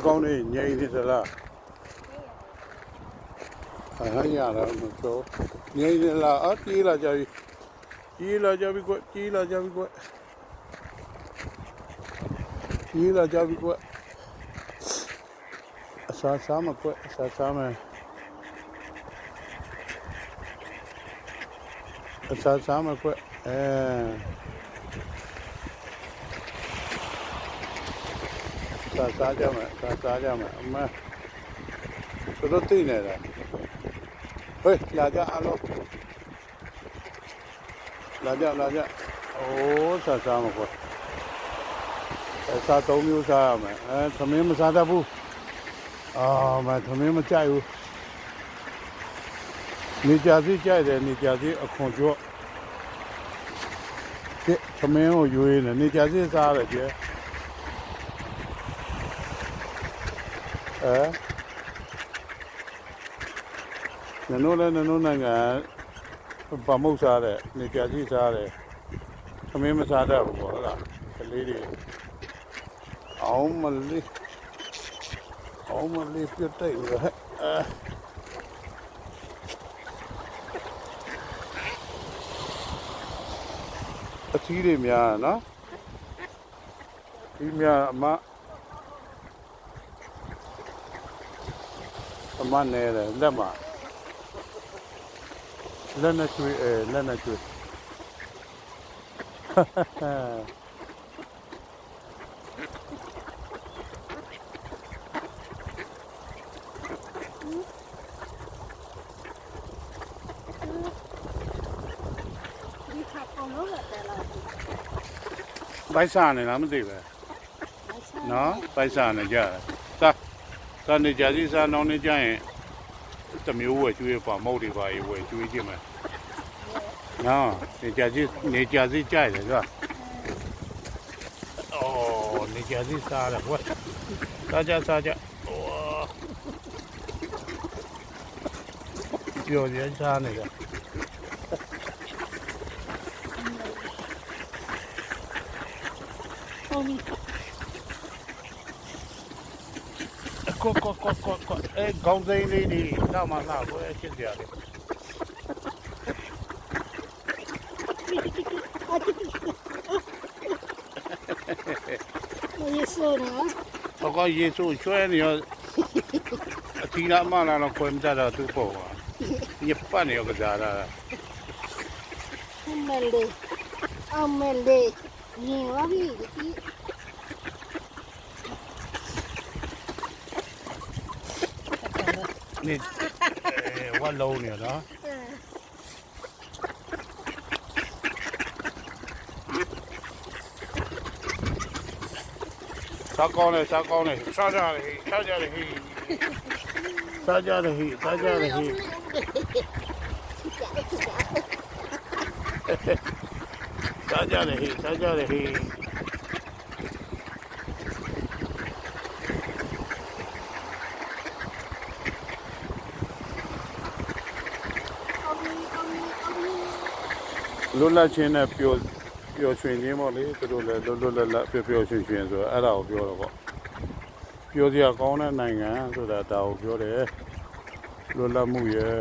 ကောင်းနေငြိမ်နေသလားအားရတာမကျော်ငြိမ်နေလားအပြေးလာကြပြီပြေးလာကြပြီကွပြေးလာကြပြီကွပြေးလာကြပြီကွအစားစားမကွအစားစားမယ်အစားစားမကွစားကြမယ်အမတို့သိနေတာဟေးလာကြအလုံးလာကြအိုးစားမကွစား၃မျိုးစားရမယ်သမင်းမစားတတ်ဘူးမသမင်းမကြိုက်ဘူးနေကြစီကြိုက်တယ်နေကြစီအခွန်ကျော့သမင်းကိုရွေးနေကြစီစားရတယ်ကျနနိုးနိုင်ငံဗမုတ်စားတယ်နေကြစီစားတယ်သမင်းမစားတတ်ဘူးပေါ့ဟုတ်လားကလေးတွေအောင်မလေးပြတ်တိုက်ရအသီးတွေများနော်ဒီများအမနဲ့လက်မှာလက်နဲ့ကျွေးဘိုက်စားနေလားမသိပဲနော်ဘိုက်စားနေကြတာနေကြစီစားနောင်းနေကြရင်တမျိုးဝယ်ကျွေးပါမုတ်တွေပါဝယ်ကျွေးကြည့်မယ်နော်နေကြစီကြိုက်တယ်ကွာနေကြစီစားတယ်ကွာစားကြပြောရစားနေတာကောကောင်းစိမ်းလေးတွေတော့မှလာကိုချစ်ကြတယ်ယေရှုနော်တော့ယေရှုချွဲနေရအတီလာမလာတော့ခွဲမကြတော့သူ့ပေါ့ပါညပတ်နေရကြတာအမလေးညီဝါပြီนี่ว่าโลเนี่ยเนาะစားကောင်းတယ်စားကြတယ်စားကြတယ်စားကြတယ်စားကြတယ်စားကြတယ်လွတ်လပ်ခြင်းနဲ့ပျော်ရွှင်ခြင်းပေါ့လေသူတို့လည်းလွတ်လပ်ပျော်ရွှင်ဆိုတော့အဲ့ဒါကိုပြောတော့ပေါ့ပျော်စရာကောင်းတဲ့နိုင်ငံဆိုတာဒါကိုပြောတယ်လွတ်လပ်မှုရဲ့